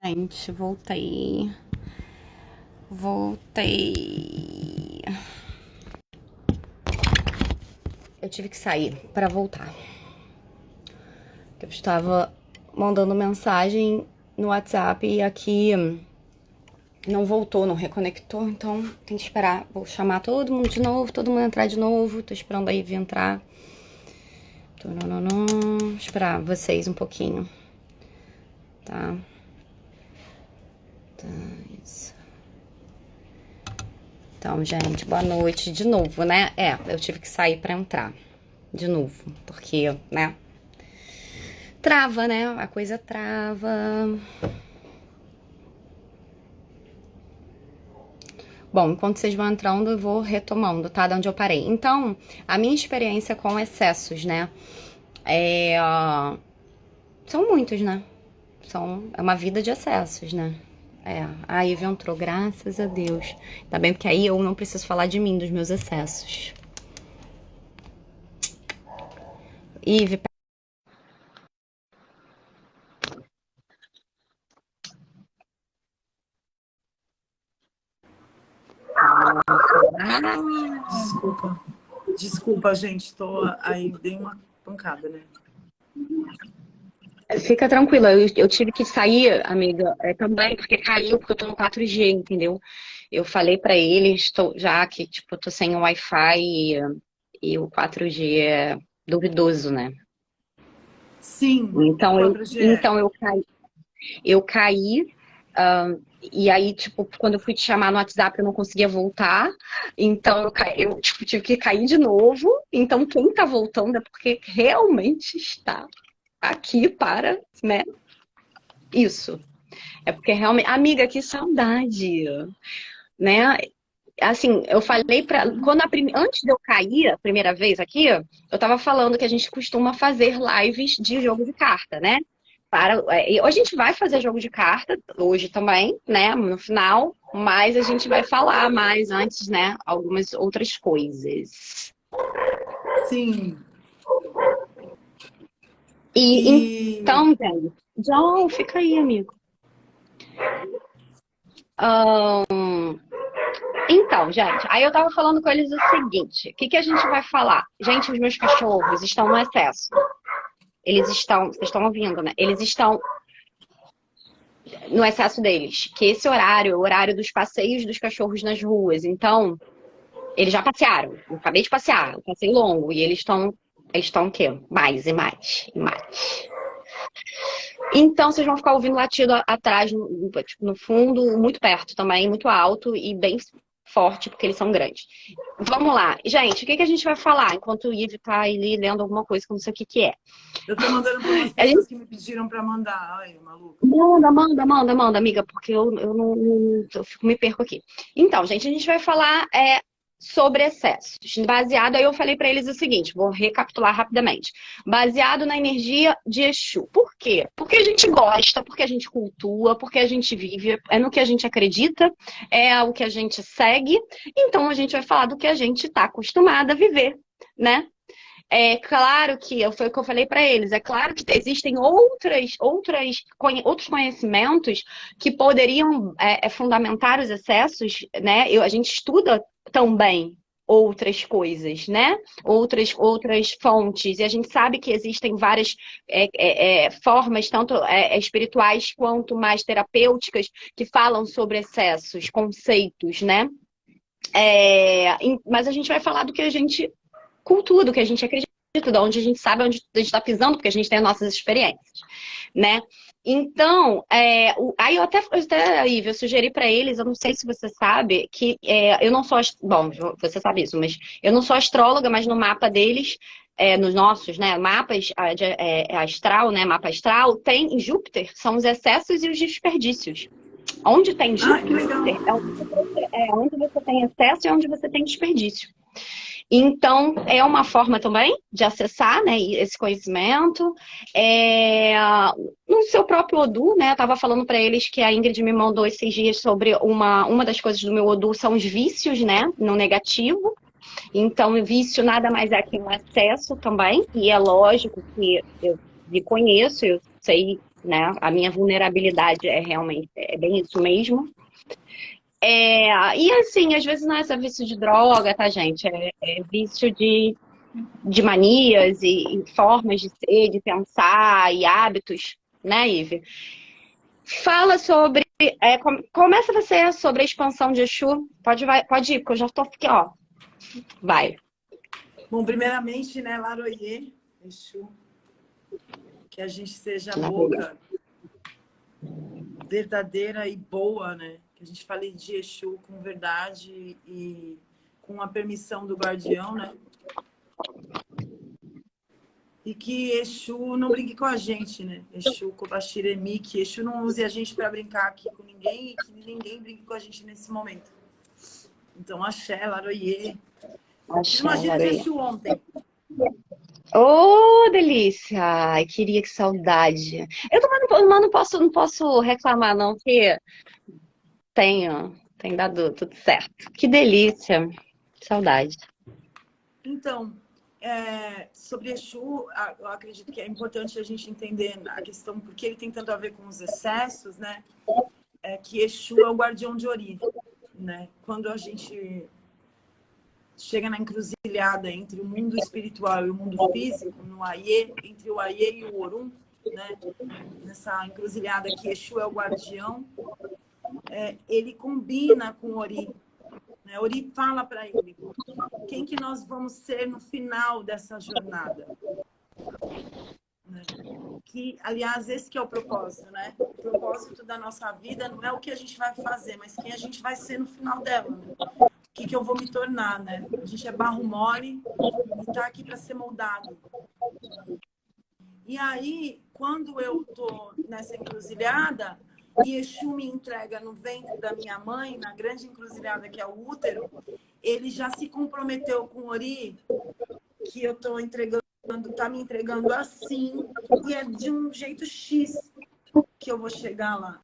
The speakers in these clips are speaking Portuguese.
Gente, voltei. Voltei. Eu tive que sair para voltar. Eu estava mandando mensagem no WhatsApp e aqui não voltou, não reconectou, então tem que esperar. Vou chamar todo mundo de novo, todo mundo entrar de novo. Tô esperando a Ivy entrar. Esperar vocês um pouquinho. Tá? Isso. Então, gente, boa noite de novo, né? Eu tive que sair pra entrar de novo, porque, né? Trava, né? A coisa trava. Bom, enquanto vocês vão entrando, eu vou retomando, tá? De onde eu parei. Então, a minha experiência com excessos, né? São muitos, né? É uma vida de excessos, né? A Ivy entrou, graças a Deus. Tá bem, porque aí eu não preciso falar de mim, dos meus excessos. Ivy, Desculpa. Desculpa, gente. Aí, dei uma pancada, né? fica tranquila, eu tive que sair, amiga, também, porque caiu, porque eu tô no 4G, entendeu? Eu falei pra eles, já que, tipo, eu tô sem o Wi-Fi e o 4G é duvidoso, né? Sim, Então eu, 4G. então eu caí, eu caí, e aí, tipo, quando eu fui te chamar no WhatsApp, eu não conseguia voltar, então eu tipo, tive que cair de novo. Então, quem tá voltando é porque realmente está aqui para, né? Isso. É porque realmente. Amiga, que saudade, né? Assim, eu falei pra. Antes de eu cair a primeira vez aqui, eu tava falando que a gente costuma fazer lives de jogo de carta, né? Hoje a gente vai fazer jogo de carta, hoje também, né? No final, mas a gente vai falar mais antes, né? Algumas outras coisas. Sim. E E então, gente, John, fica aí, amigo. Então, gente, aí eu tava falando com eles o seguinte: o que que a gente vai falar? Gente, os meus cachorros estão no excesso. Vocês estão ouvindo, né? Eles estão no excesso deles. Que esse horário é o horário dos passeios dos cachorros nas ruas. Então, eles já passearam. Eu acabei de passear, um passeio longo. E eles estão o quê? Mais e mais e mais. Então, vocês vão ficar ouvindo latido atrás, no fundo, muito perto também, muito alto e bem forte, porque eles são grandes. Vamos lá. Gente, o que que a gente vai falar enquanto o Ive tá ali lendo alguma coisa que eu não sei o que que é? eu tô mandando para umas A gente pessoas que me pediram para mandar. Ai, maluca. manda, amiga, porque eu não eu fico, me perco aqui. Então, gente, a gente vai falar sobre excessos. Baseado, aí eu falei pra eles o seguinte, vou recapitular rapidamente. Baseado na energia de Exu. Por quê? Porque a gente gosta, porque a gente cultua, porque a gente vive, é no que a gente acredita, é o que a gente segue. Então, a gente vai falar do que a gente tá acostumada a viver, né? É claro que, foi o que eu falei para eles, é claro que existem outros conhecimentos que poderiam fundamentar os excessos, né? A gente estuda também outras coisas, né? Outras fontes, e a gente sabe que existem várias formas, tanto espirituais quanto mais terapêuticas, que falam sobre excessos, conceitos, né? Mas a gente vai falar do que a gente cultua, do que a gente acredita, de onde a gente sabe onde a gente está pisando, porque a gente tem as nossas experiências, né? Então, aí Ivy, eu sugeri para eles, eu não sei se você sabe, que eu não sou, bom, você sabe isso, mas eu não sou astróloga, mas no mapa deles, nos nossos, né, mapas astral, né, mapa astral, tem Júpiter, são os excessos e os desperdícios. Onde tem Ah, que Júpiter, legal. onde você tem excesso e onde você tem desperdício. Então, é uma forma também de acessar, né, esse conhecimento. No seu próprio Odu, né, eu estava falando para eles que a Ingrid me mandou esses dias sobre uma das coisas do meu Odu são os vícios, né, no negativo. Então, o vício nada mais é que um excesso também, e é lógico que eu me conheço, eu sei né? A minha vulnerabilidade é realmente, é bem isso mesmo. E assim, às vezes não é só vício de droga, tá, gente? É vício de manias e formas de ser, de pensar e hábitos, né, Ive? Fala sobre. Começa você sobre a expansão de Exu. Pode ir, porque eu já tô aqui, ó. Vai. Bom, primeiramente, né, Laroyê, Exu, que a gente seja Maravilha. boca verdadeira e boa, né? Que a gente fale de Exu com verdade e com a permissão do guardião, né? E que Exu não brinque com a gente, né? Exu, Kobashiremi, que Exu não use a gente para brincar aqui com ninguém e que ninguém brinque com a gente nesse momento. Então, axé, Laroyê. Axé, Imagina de Laroyê. Exu ontem. Ô, delícia! Ai, queria, que saudade. Eu também não posso reclamar, não, que tem dado tudo certo. Que delícia. Que saudade. Então, sobre Exu, eu acredito que é importante a gente entender a questão, porque ele tem tanto a ver com os excessos, né? É que Exu é o guardião de Ori, né? Quando a gente chega na encruzilhada entre o mundo espiritual e o mundo físico, no Aie, entre o Aie e o Orum, né? Nessa encruzilhada que Exu é o guardião, ele combina com Ori, né? Ori fala para ele quem que nós vamos ser no final dessa jornada, né? Que, aliás, esse que é o propósito, né? O propósito da nossa vida não é o que a gente vai fazer, mas quem a gente vai ser no final dela, né? O que eu vou me tornar, né? A gente é barro mole e tá aqui para ser moldado. E aí, quando eu tô nessa encruzilhada e Exu me entrega no ventre da minha mãe, na grande encruzilhada que é o útero, ele já se comprometeu com Ori, que eu tô entregando, tá me entregando assim, e é de um jeito X que eu vou chegar lá.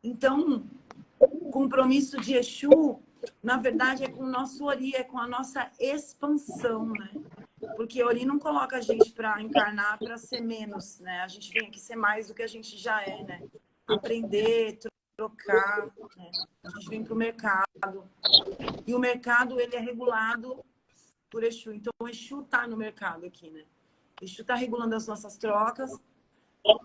Então, o compromisso de Exu, na verdade, é com o nosso Ori, é com a nossa expansão, né? Porque Ori não coloca a gente para encarnar, para ser menos, né? A gente vem aqui ser mais do que a gente já é, né? Aprender, trocar, né? A gente vem para o mercado. E o mercado, ele é regulado por Exu. Então, o Exu está no mercado aqui, né? O Exu está regulando as nossas trocas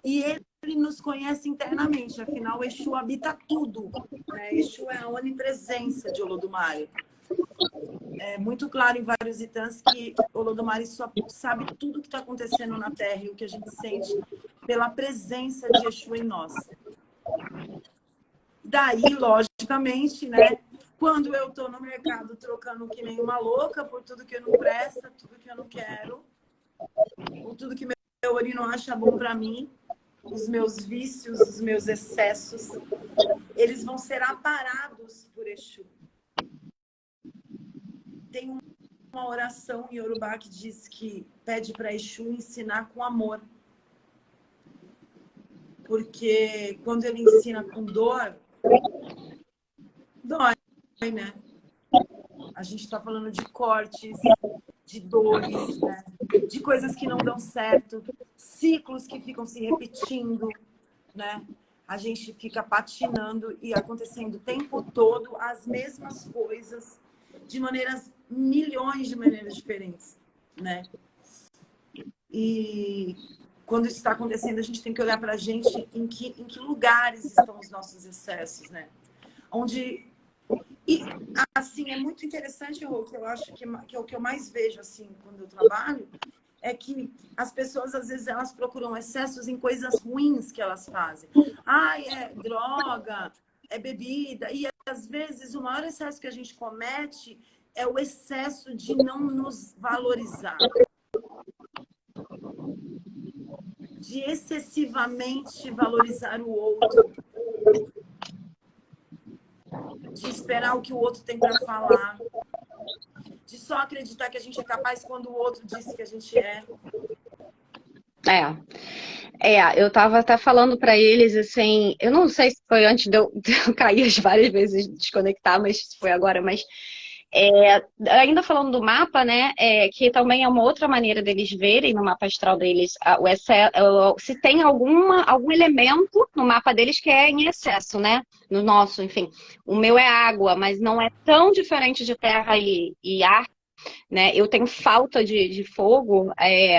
e ele nos conhece internamente. Afinal, o Exu habita tudo, né? Exu é a onipresença de Olodumare. É muito claro em vários itãs que Olodumare só sabe tudo o que está acontecendo na Terra e o que a gente sente pela presença de Exu em nós. Daí, logicamente, né? Quando eu estou no mercado trocando que nem uma louca por tudo que eu não presta, tudo que eu não quero, ou tudo que meu Ori não acha bom para mim, os meus vícios, os meus excessos, eles vão ser aparados por Exu. Tem uma oração em Yorubá que diz que pede para Exu ensinar com amor. Porque quando ele ensina com dor, dói, né? A gente está falando de cortes, de dores, né? De coisas que não dão certo, ciclos que ficam se repetindo, né? A gente fica patinando e acontecendo o tempo todo as mesmas coisas de milhões de maneiras diferentes, né? E quando isso está acontecendo, a gente tem que olhar para a gente em que lugares estão os nossos excessos, né? E, assim, é muito interessante, Rô, que eu acho que é o que eu mais vejo, assim, quando eu trabalho, é que as pessoas, às vezes, elas procuram excessos em coisas ruins que elas fazem. É droga, é bebida. E, às vezes, o maior excesso que a gente comete é o excesso de não nos valorizar. De excessivamente valorizar o outro. De esperar o que o outro tem para falar. De só acreditar que a gente é capaz quando o outro disse que a gente é. Eu tava até falando para eles, assim, eu não sei se foi antes de eu cair as várias vezes desconectar, mas foi agora, mas Ainda falando do mapa, né, que também é uma outra maneira deles verem no mapa astral deles o excesso, se tem algum elemento no mapa deles que é em excesso, né? No nosso, enfim. O meu é água, mas não é tão diferente de terra e ar, né? Eu tenho falta de fogo,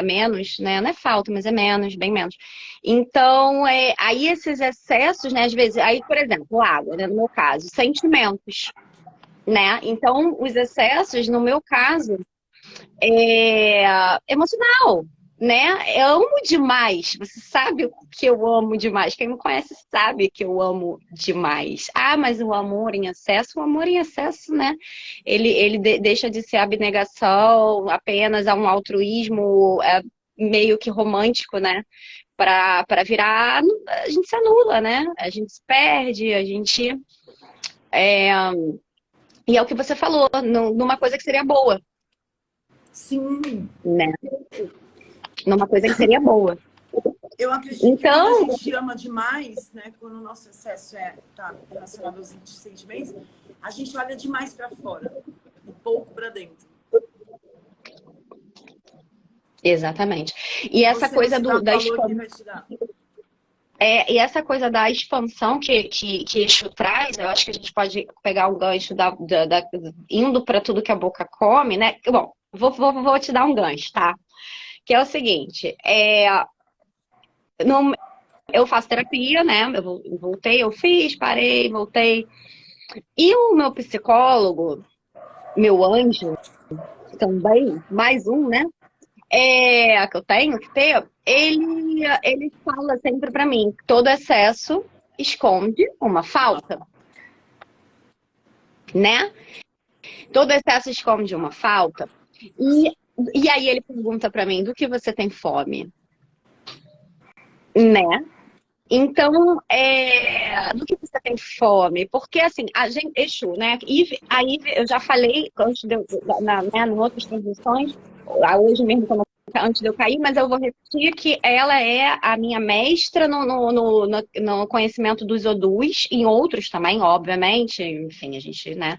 menos, né? Não é falta, mas é menos, bem menos. Então, aí esses excessos, né? Às vezes, aí, por exemplo, água, né? No meu caso, sentimentos, né? Então, os excessos, no meu caso, emocional, né? Eu amo demais. Você sabe o que eu amo demais. Quem me conhece sabe que eu amo demais. Ah, mas o amor em excesso, né? Ele deixa de ser abnegação apenas a um altruísmo meio que romântico, né? Para virar, a gente se anula, né? A gente se perde, a gente. É, e é o que você falou, numa coisa que seria boa, Sim. né? Numa coisa que seria boa. Eu acredito que quando a Então, gente ama demais, né, quando o nosso excesso tá relacionado aos sentimentos, a gente olha demais para fora e pouco para dentro. exatamente. E essa Você não coisa se dá o da valor que ele expansão. vai te dar. E essa coisa da expansão que Exu traz, eu acho que a gente pode pegar o gancho indo para tudo que a boca come, né? Bom, vou te dar um gancho, tá? Que é o seguinte, eu faço terapia, né? Eu voltei, eu fiz, parei, voltei. E o meu psicólogo, meu anjo, também, mais um, né? Que eu tenho que ter, ele fala sempre pra mim, que todo excesso esconde uma falta, né? Todo excesso esconde uma falta. E aí ele pergunta pra mim, do que você tem fome? Né? Então, do que você tem fome? Porque, assim, a gente, Exu, né? E aí eu já falei antes em outras transmissões, hoje mesmo, antes de eu cair, mas eu vou repetir que ela é a minha mestra no conhecimento dos Odus, em outros também, obviamente. Enfim, a gente, né?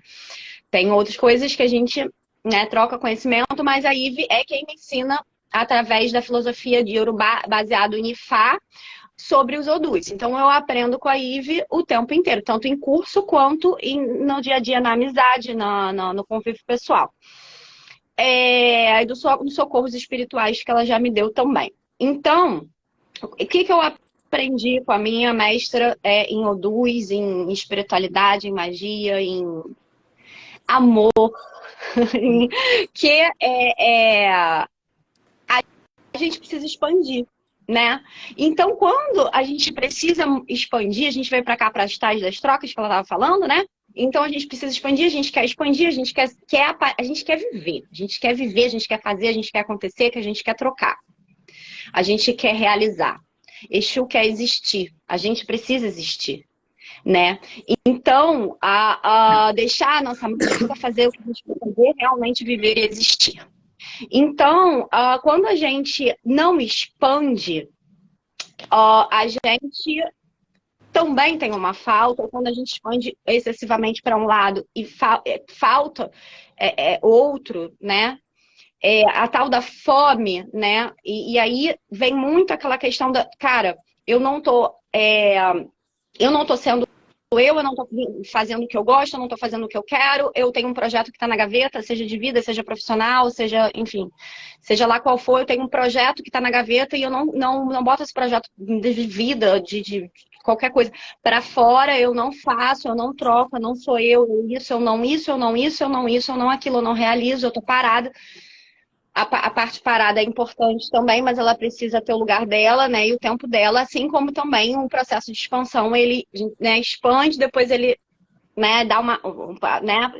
Tem outras coisas que a gente, né, troca conhecimento, mas a Ive é quem me ensina através da filosofia de Yorubá, baseado em Ifá, sobre os Odus. Então eu aprendo com a Ive o tempo inteiro, tanto em curso quanto no dia a dia, na amizade, no convívio pessoal. E dos socorros espirituais que ela já me deu também. Então, o que eu aprendi com a minha mestra em Odus, em espiritualidade, em magia, em amor, que a gente precisa expandir, né? Então, quando a gente precisa expandir, a gente veio para cá para as tais das trocas que ela estava falando, né? Então a gente precisa expandir, a gente quer expandir, a gente quer viver, a gente quer viver, a gente quer fazer, a gente quer acontecer, que a gente quer trocar, a gente quer realizar. Exu quer existir, a gente precisa existir, né? Então, deixar a nossa música fazer o que a gente quer fazer, realmente viver e existir. Então, quando a gente não expande, a gente também tem uma falta. Quando a gente expande excessivamente para um lado e falta outro, né? A tal da fome, né? E aí vem muito aquela questão da, cara, eu não tô sendo eu não estou fazendo o que eu gosto, eu não estou fazendo o que eu quero, eu tenho um projeto que está na gaveta, seja de vida, seja profissional, seja, enfim, seja lá qual for, eu tenho um projeto que está na gaveta e eu não boto esse projeto de vida, de qualquer coisa, para fora, eu não faço, eu não troco, eu não sou isso, eu não isso, eu não isso, eu não isso, eu não aquilo, eu não realizo, eu estou parada. A parte parada é importante também, mas ela precisa ter o lugar dela, né, e o tempo dela, assim como também o processo de expansão, ele, né, expande, depois ele, né, dá né,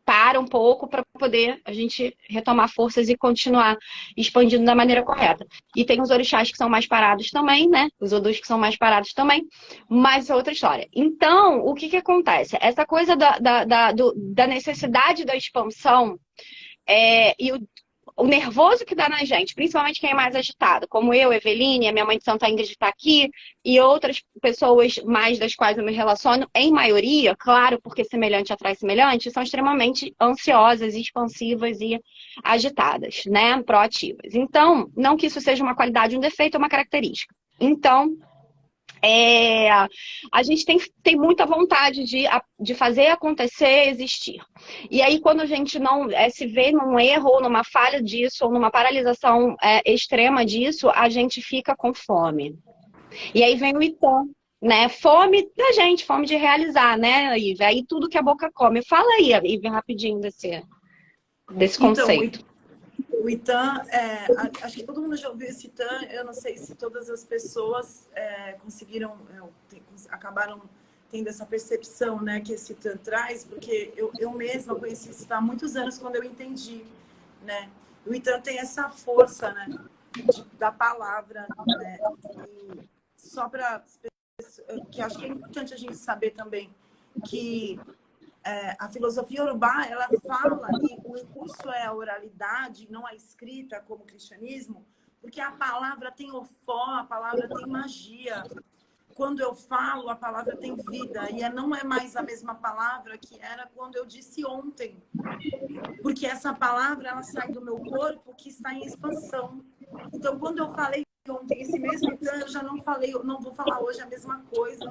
para um pouco para poder a gente retomar forças e continuar expandindo da maneira correta. E tem os orixás que são mais parados também, né, os odus que são mais parados também, mas é outra história. Então, o que acontece? Essa coisa da necessidade da expansão e o nervoso que dá na gente, principalmente quem é mais agitado, como eu, Eveline, a minha mãe de Santa Ingrid está aqui, e outras pessoas mais das quais eu me relaciono, em maioria, claro, porque semelhante atrai semelhante, são extremamente ansiosas, expansivas e agitadas, né? Proativas. Então, não que isso seja uma qualidade, um defeito, é uma característica. Então, a gente tem muita vontade de fazer acontecer, existir. E aí, quando a gente não se vê num erro, ou numa falha disso, ou numa paralisação extrema disso, a gente fica com fome. E aí vem o Itan, né? Fome da gente, fome de realizar, né, Ive? Aí tudo que a boca come. Fala aí, Ive, rapidinho desse Então, conceito. o Itan, acho que todo mundo já ouviu esse Itan, eu não sei se todas as pessoas conseguiram, acabaram tendo essa percepção, né, que esse Itan traz, porque eu mesma conheci esse Itan há muitos anos quando eu entendi, né? O Itan tem essa força, né, da palavra, né? E só para que acho que é importante a gente saber também que a filosofia Yorubá, ela fala, e o recurso é a oralidade, não a escrita, como o cristianismo, porque a palavra tem ofó, a palavra tem magia. Quando eu falo, a palavra tem vida, e não é mais a mesma palavra que era quando eu disse ontem. Porque essa palavra, ela sai do meu corpo, que está em expansão. Então, quando eu falei ontem esse mesmo Itan, eu já não falei, eu não vou falar hoje a mesma coisa,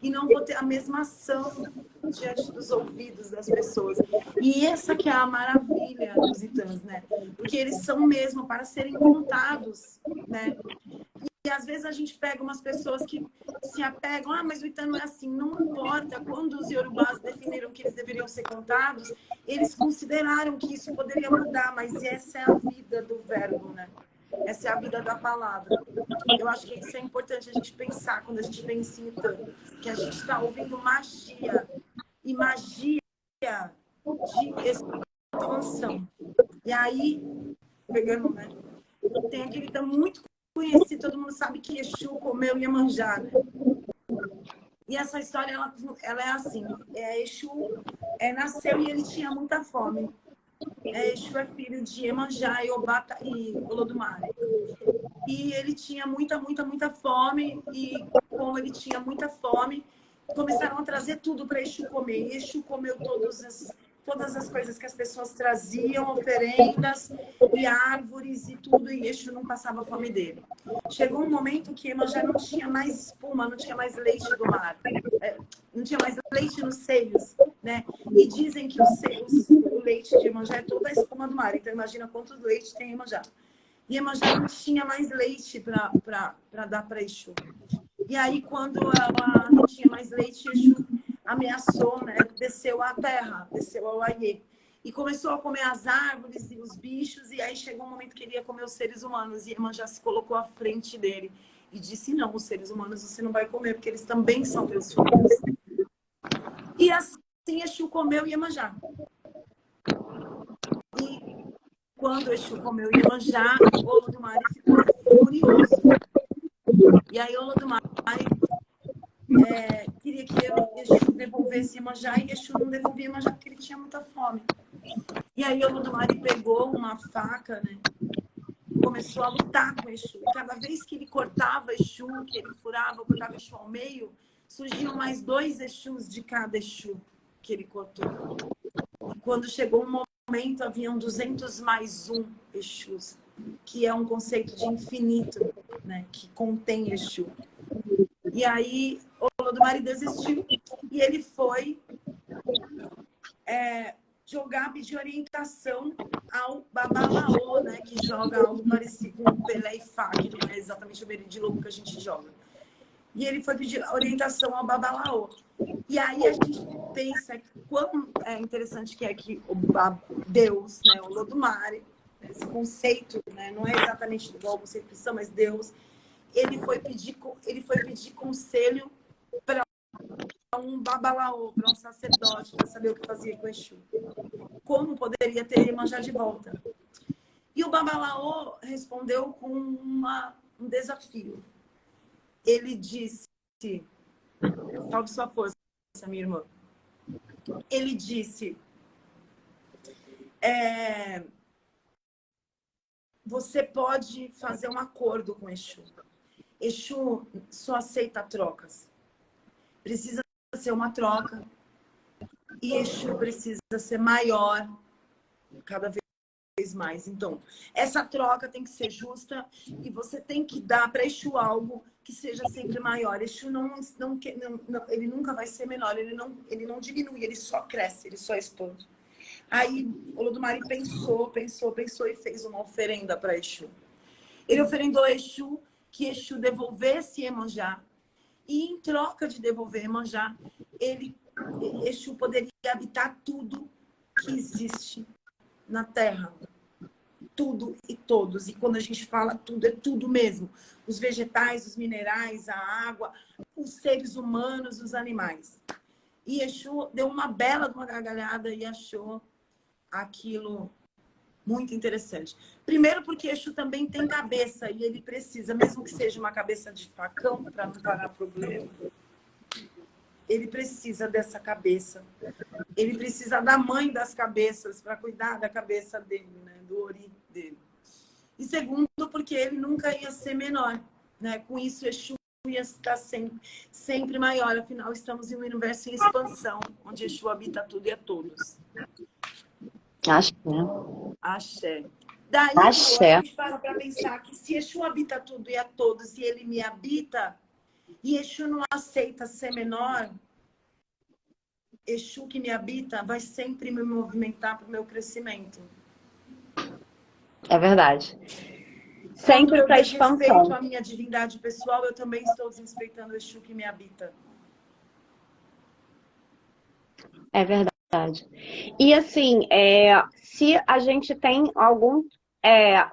e não vou ter a mesma ação diante dos ouvidos das pessoas. E essa que é a maravilha dos Itãs, né? Porque eles são mesmo para serem contados, né? E às vezes a gente pega umas pessoas que se apegam, mas o Itan não é assim. Não importa. Quando os Yorubás definiram que eles deveriam ser contados, eles consideraram que isso poderia mudar, mas essa é a vida do verbo, né? Essa é a vida da palavra. Eu acho que isso é importante a gente pensar quando a gente pensa em Itan, que a gente está ouvindo magia, e magia de expansão. E aí, pegando, né? Tem aquele Itan muito conhecido, todo mundo sabe que Exu comeu Iemanjá, né? E essa história, ela é assim, Exu nasceu e ele tinha muita fome. Exu é filho de Iemanjá e Olodumare. E ele tinha muita fome, e como ele tinha muita fome, começaram a trazer tudo para Exu comer. E Exu comeu todas as coisas que as pessoas traziam, oferendas e árvores e tudo, e Exu não passava fome dele. Chegou um momento que Iemanjá não tinha mais espuma, não tinha mais leite do mar, não tinha mais leite nos seios, né? E dizem que o leite de Iemanjá é toda a espuma do mar, então imagina quanto leite tem Iemanjá. E Iemanjá não tinha mais leite para dar para Exu. E aí, quando ela não tinha mais leite, Exu ameaçou, né? Desceu à terra, desceu ao Aie. E começou a comer as árvores e os bichos, e aí chegou um momento que ele ia comer os seres humanos, e Iemanjá se colocou à frente dele e disse, não, os seres humanos você não vai comer, porque eles também são teus filhos. E assim Exu comeu Iemanjá. E quando Exu comeu Iemanjá, Olodumare ficou furioso. E aí Olodumare queria que Exu devolvesse Iemanjá, e Exu não devolvia Iemanjá porque ele tinha muita fome. E aí Olodumare pegou uma faca, né? Começou a lutar com Exu. E cada vez que ele cortava Exu, que ele furava, cortava Exu ao meio, surgiam mais 2 Exus de cada Exu que ele cortou. E quando chegou um momento, haviam 200 mais 1 Exus, que é um conceito de infinito, né? Que contém Exu. E aí Olodumare desistiu e ele foi jogar, pedir orientação ao Babalaô, né? Que joga algo parecido com Pelé e Fá, que não é exatamente o Meridílogo que a gente joga. E ele foi pedir orientação ao Babalaô. E aí a gente pensa quão interessante que é que Deus, né, o Olodumare, esse conceito, né, não é exatamente igual ao conceito cristão, mas Deus, ele foi pedir conselho para um babalaô, para um sacerdote, para saber o que fazia com Exu. Como poderia ter Iemanjá de volta? E o babalaô respondeu com um desafio. Ele disse, salve sua força, minha irmã. Ele disse, você pode fazer um acordo com Exu. Exu só aceita trocas. Precisa ser uma troca. E Exu precisa ser maior cada vez mais. Então, essa troca tem que ser justa e você tem que dar para Exu algo que seja sempre maior. Exu ele nunca vai ser menor, ele não diminui, ele só cresce, ele só expande. Aí o Olodumare pensou e fez uma oferenda para Exu. Ele oferendou a Exu que Exu devolvesse Iemanjá. E em troca de devolver Iemanjá, Exu poderia habitar tudo que existe na Terra. Tudo e todos. E quando a gente fala tudo, é tudo mesmo. Os vegetais, os minerais, a água, os seres humanos, os animais. E Exu deu uma bela de uma gargalhada e achou aquilo muito interessante. Primeiro porque Exu também tem cabeça e ele precisa, mesmo que seja uma cabeça de facão para não parar problema, ele precisa dessa cabeça. Ele precisa da mãe das cabeças para cuidar da cabeça dele, né? Do ori dele. E segundo, porque ele nunca ia ser menor, né? Com isso, Exu ia estar sempre maior. Afinal, estamos em um universo em expansão, onde Exu habita tudo e a todos. Axé. Axé. Daí, Axé. a gente para pensar que se Exu habita tudo e a todos e ele me habita, e Exu não aceita ser menor, Exu que me habita vai sempre me movimentar para o meu crescimento. É verdade. Sempre para expansão. Quando eu desrespeito a minha divindade pessoal, eu também estou desrespeitando o Exu que me habita. É verdade. E assim, se a gente tem algum,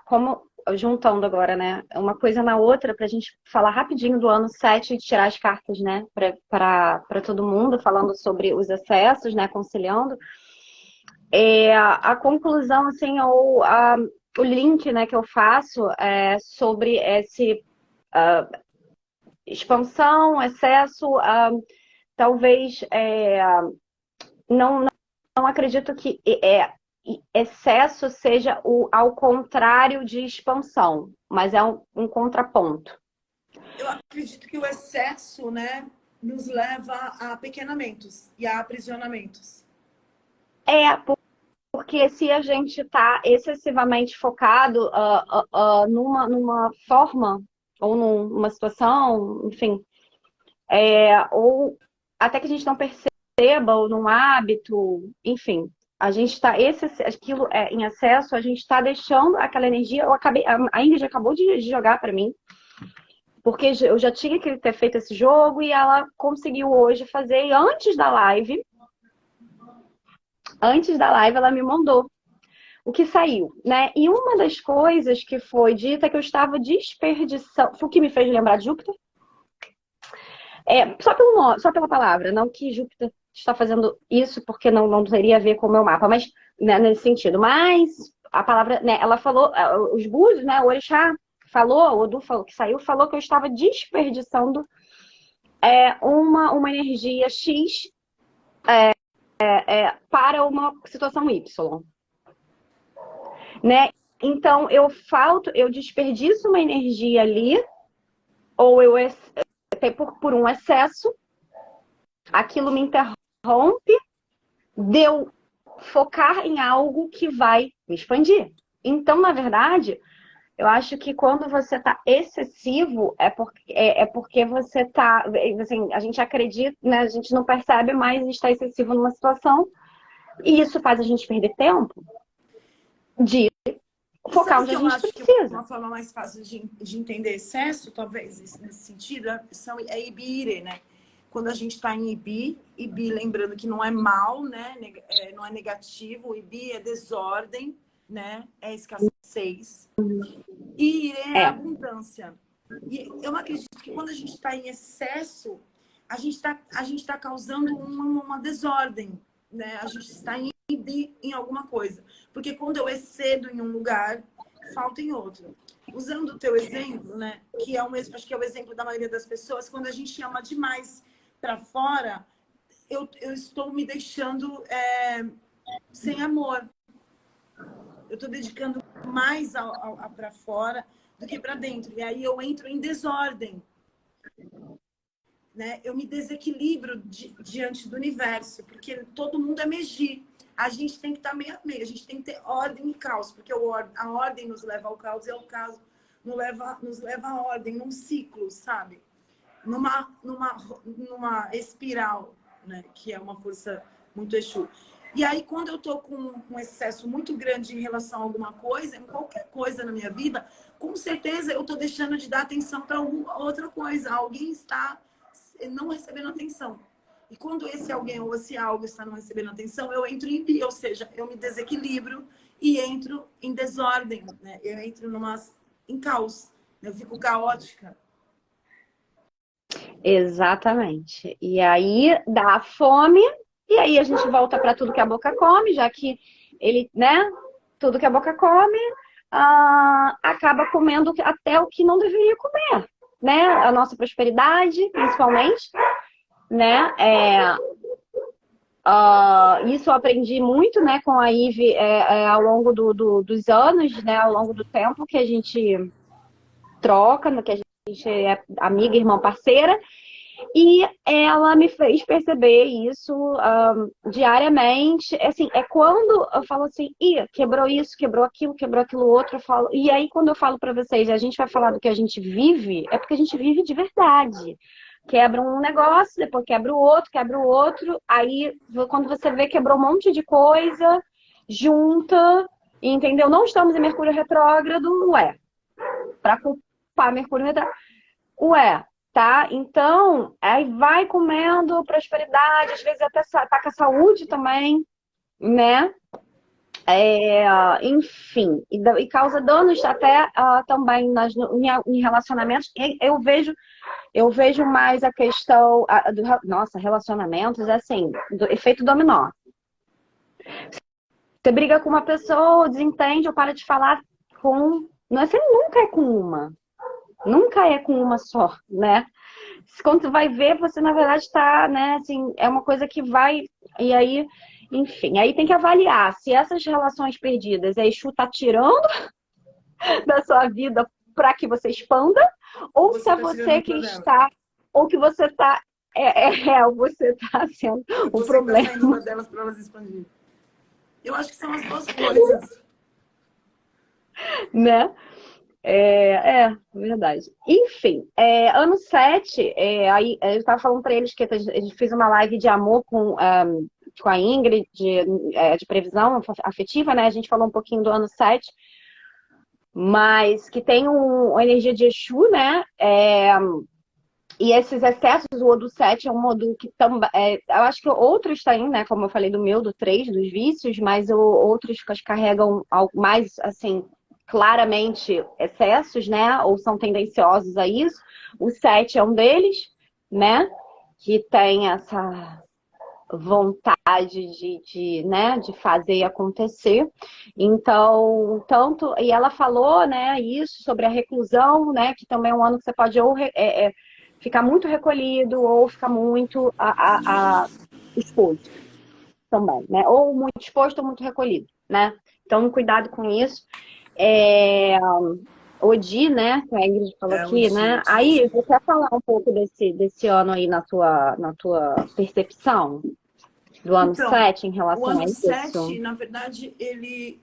como juntando agora, né, uma coisa na outra, para a gente falar rapidinho do ano 7 e tirar as cartas, né, para todo mundo, falando sobre os excessos, né, conciliando. A conclusão, assim, ou o link, né, que eu faço sobre esse expansão, excesso, talvez não acredito que excesso seja ao contrário de expansão, mas é um contraponto. Eu acredito que o excesso, né, nos leva a apequenamentos e a aprisionamentos. Porque se a gente está excessivamente focado numa forma ou numa situação, enfim, ou até que a gente não perceba, ou num hábito, enfim, a gente está aquilo em excesso, a gente está deixando aquela energia. A Ingrid acabou de jogar para mim, porque eu já tinha que ter feito esse jogo e ela conseguiu hoje fazer, e antes da live ela me mandou o que saiu, né? E uma das coisas que foi dita é que eu estava desperdiçando, foi o que me fez lembrar de Júpiter. Só pela palavra, não que Júpiter está fazendo isso porque não teria a ver com o meu mapa, mas né, nesse sentido. Mas a palavra, né, ela falou, os búzios, né, o Orixá falou, o Odu falou que saiu, falou que eu estava desperdiçando uma energia X para uma situação Y. Né? Então, eu desperdiço uma energia ali, ou por um excesso, aquilo me interrompe de eu focar em algo que vai me expandir. Então, na verdade, eu acho que quando você está excessivo, é porque você está... Assim, a gente acredita, né? A gente não percebe, mas está excessivo numa situação, e isso faz a gente perder tempo de focar onde a gente precisa. Uma forma mais fácil de entender excesso, talvez, nesse sentido, é Ibi-Ire, né? Quando a gente está em Ibi, lembrando que não é mal, né? Não é negativo, Ibi é desordem, né? É escassez. E Ire é abundância. E eu acredito que quando a gente está em excesso, a gente tá causando uma desordem, né? A gente está em Ibi em alguma coisa. Porque quando eu excedo em um lugar, falta em outro. Usando o teu exemplo, né? Que acho que é o exemplo da maioria das pessoas, quando a gente ama demais para fora, eu estou me deixando sem amor. Eu estou dedicando mais para fora do que para dentro. E aí eu entro em desordem. Né? Eu me desequilibro diante do universo, porque todo mundo é Meji. A gente tem que estar meio a meio, a gente tem que ter ordem e caos, porque a ordem nos leva ao caos e o caos nos leva à ordem, num ciclo, sabe? Numa espiral, né? Que é uma força muito Exu. E aí, quando eu tô com um excesso muito grande em relação a alguma coisa, em qualquer coisa na minha vida, com certeza eu tô deixando de dar atenção para outra coisa. Alguém está não recebendo atenção. E quando esse alguém ou esse algo está não recebendo atenção, eu entro em bi, ou seja, eu me desequilibro e entro em desordem, né? Eu entro em caos, né? Eu fico caótica. Exatamente. E aí dá fome, e aí a gente volta para tudo que a boca come, já que ele, né? Tudo que a boca come, acaba comendo até o que não deveria comer, né? A nossa prosperidade, principalmente, né? Isso eu aprendi muito, né, com a Ive ao longo dos anos, né? Ao longo do tempo que a gente troca, no que a gente é amiga, irmã, parceira. E ela me fez perceber isso diariamente. Assim, é quando eu falo assim, quebrou isso, quebrou aquilo outro. Eu falo... E aí, quando eu falo para vocês, a gente vai falar do que a gente vive, é porque a gente vive de verdade. Quebra um negócio, depois quebra o outro. Aí, quando você vê, quebrou um monte de coisa, junta, entendeu? Não estamos em Mercúrio retrógrado, para culpar Mercúrio retrógrado. Tá? Então, aí vai comendo prosperidade, às vezes até ataca a saúde também, né? Enfim, e causa danos até também em relacionamentos. Eu vejo mais a questão nossa, relacionamentos, assim, do efeito dominó. Você briga com uma pessoa, desentende ou para de falar com... Você nunca é com uma. Nunca é com uma só, né? Quando você vai ver, você na verdade está, né, assim, é uma coisa que vai, e aí, enfim, aí tem que avaliar se essas relações perdidas, a Exu tá tirando da sua vida para que você expanda, ou se é você quem está, ou que você está, você está sendo o problema. Você está saindo delas para elas expandirem. Eu acho que são as duas coisas. Né? Verdade. Enfim, ano 7, aí eu estava falando para eles que a gente fez uma live de amor com a Ingrid, de previsão afetiva, né? A gente falou um pouquinho do ano 7, mas que tem uma energia de Exu, né? E esses excessos, o Odu 7 é um Odu que também. Eu acho que outros têm, né? Como eu falei do meu, do 3, dos vícios, mas outros que carregam algo mais, assim, claramente excessos, né? Ou são tendenciosos a isso. O 7 é um deles, né? Que tem essa vontade né, de fazer acontecer. Então, e ela falou, né, isso sobre a reclusão, né, que também é um ano que você pode ou ficar muito recolhido ou ficar muito exposto também, né, ou muito exposto ou muito recolhido, né. Então, cuidado com isso. Odi, né, que a Ingrid falou aqui, né. Aí, você quer falar um pouco desse ano aí na tua percepção? Do ano 7 em relação a isso? O ano 7, na verdade, ele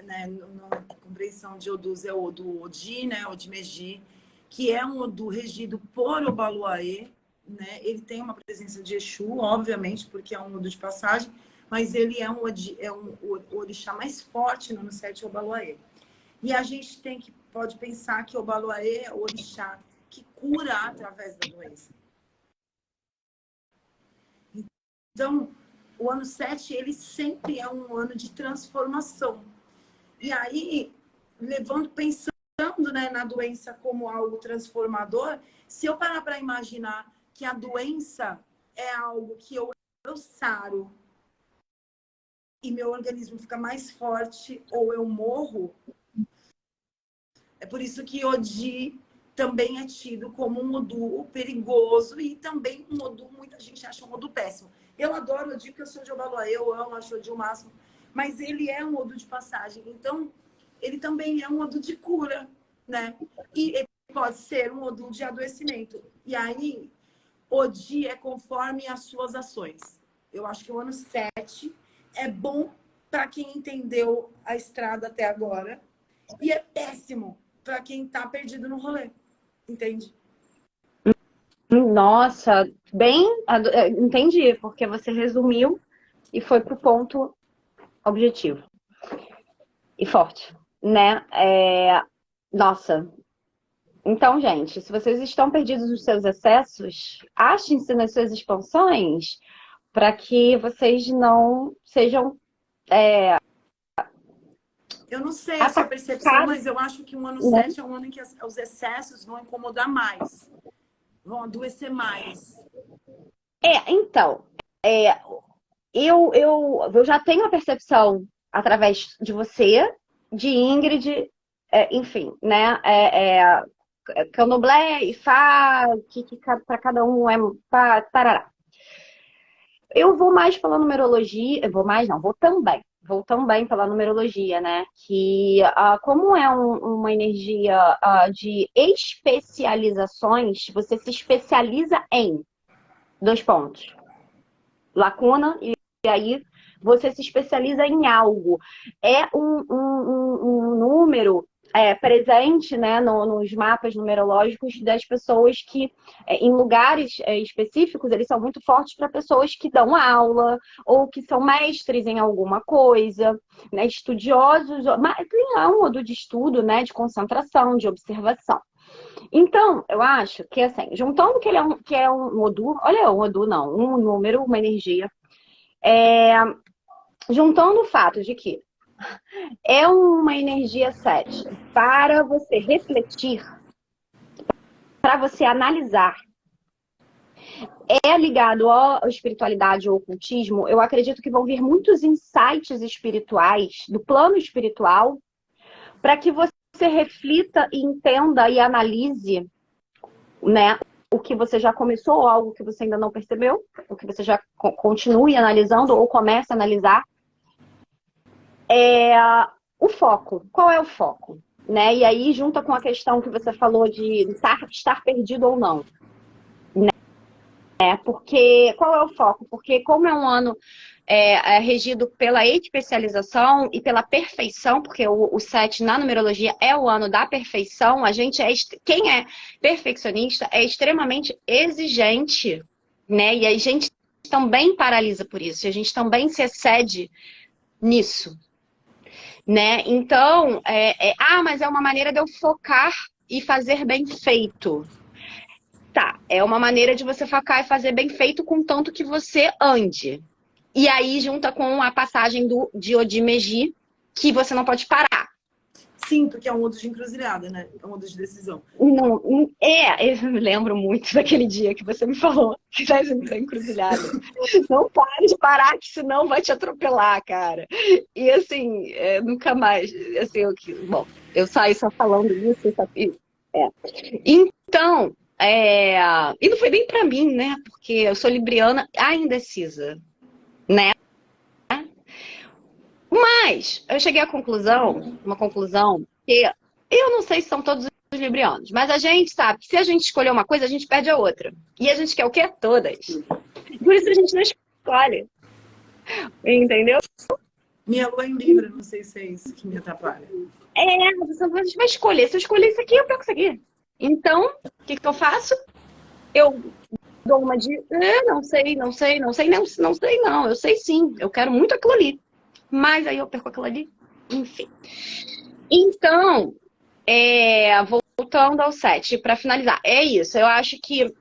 né, na compreensão de Odus, é o do Odi, né, o de Meji, que é um Odu regido por Obaluaê, né? Ele tem uma presença de Exu, obviamente, porque é um Odu de passagem, mas ele é o orixá mais forte no ano 7, Obaluaê. E a gente pode pensar que Obaluaê é o orixá que cura através da doença. Então, o ano 7, ele sempre é um ano de transformação. E aí, pensando, né, na doença como algo transformador, se eu parar para imaginar que a doença é algo que eu saro e meu organismo fica mais forte ou eu morro, é por isso que Odi também é tido como um Odu perigoso e também um Odu, muita gente acha um Odu péssimo. Eu adoro Odi, porque eu sou de Obaluaê, eu amo, acho Odi o máximo. Mas ele é um Odu de passagem. Então, ele também é um Odu de cura, né? E ele pode ser um Odu de adoecimento. E aí, Odi é conforme as suas ações. Eu acho que o ano 7 é bom para quem entendeu a estrada até agora e é péssimo para quem tá perdido no rolê. Entende? Nossa, bem, entendi, porque você resumiu e foi pro ponto objetivo e forte, né? Nossa, então, gente, se vocês estão perdidos nos seus excessos, achem-se nas suas expansões para que vocês não sejam Eu não sei a sua percepção, atacados, mas eu acho que o ano né? 7 é um ano em que os excessos vão incomodar mais, vão adoecer mais. Então, eu já tenho a percepção através de você, de Ingrid, enfim, né? Candomblé, Ifá, que para cada um é tarará. Eu vou mais pela numerologia, vou mais não, vou também pela numerologia, né? Que como é uma energia de especializações, você se especializa em 2 pontos. Lacuna, e aí você se especializa em algo. É um número presente, né, nos mapas numerológicos das pessoas que, em lugares específicos, eles são muito fortes para pessoas que dão aula ou que são mestres em alguma coisa, né, estudiosos, mas tem um modo de estudo, né, de concentração, de observação. Então, eu acho que, assim, juntando que ele é um Odu, olha, um Odu não, um número, uma energia, juntando o fato de que é uma energia 7 para você refletir, para você analisar, é ligado à espiritualidade ou ocultismo, eu acredito que vão vir muitos insights espirituais, do plano espiritual, para que você reflita e entenda e analise, né, o que você já começou, algo que você ainda não percebeu, o que você já continue analisando ou comece a analisar. O foco. Qual é o foco? Né? E aí, junta com a questão que você falou de estar perdido ou não. Né? Porque, qual é o foco? Porque como é um ano regido pela especialização e pela perfeição, porque o 7 na numerologia é o ano da perfeição, quem é perfeccionista é extremamente exigente, né? E a gente também paralisa por isso, a gente também se excede nisso, né? Então, mas é uma maneira de eu focar e fazer bem feito. Tá, é uma maneira de você focar e fazer bem feito contanto que você ande. E aí, junta com a passagem de Odimeji, que você não pode parar. Sim, porque é um Odu de encruzilhada, né? É um Odu de decisão. Não, eu me lembro muito daquele dia que você me falou que tá encruzilhada. Não pare de parar, que senão vai te atropelar, cara. E assim, nunca mais. Assim, bom, eu saio só falando isso. Então, e não foi bem pra mim, né? Porque eu sou libriana indecisa, né? Mas eu cheguei à uma conclusão, que eu não sei se são todos os librianos, mas a gente sabe que se a gente escolher uma coisa, a gente perde a outra. E a gente quer o quê? Todas. Por isso a gente não escolhe. Entendeu? Minha lua em Libra, não sei se é isso que me atrapalha. A gente vai escolher. Se eu escolher isso aqui, eu pego isso aqui. Então, o que eu faço? Eu dou uma de não sei, eu sei sim, eu quero muito aquilo ali. Mas aí eu perco aquilo ali, enfim. Então, voltando ao 7, para finalizar, é isso. Eu acho que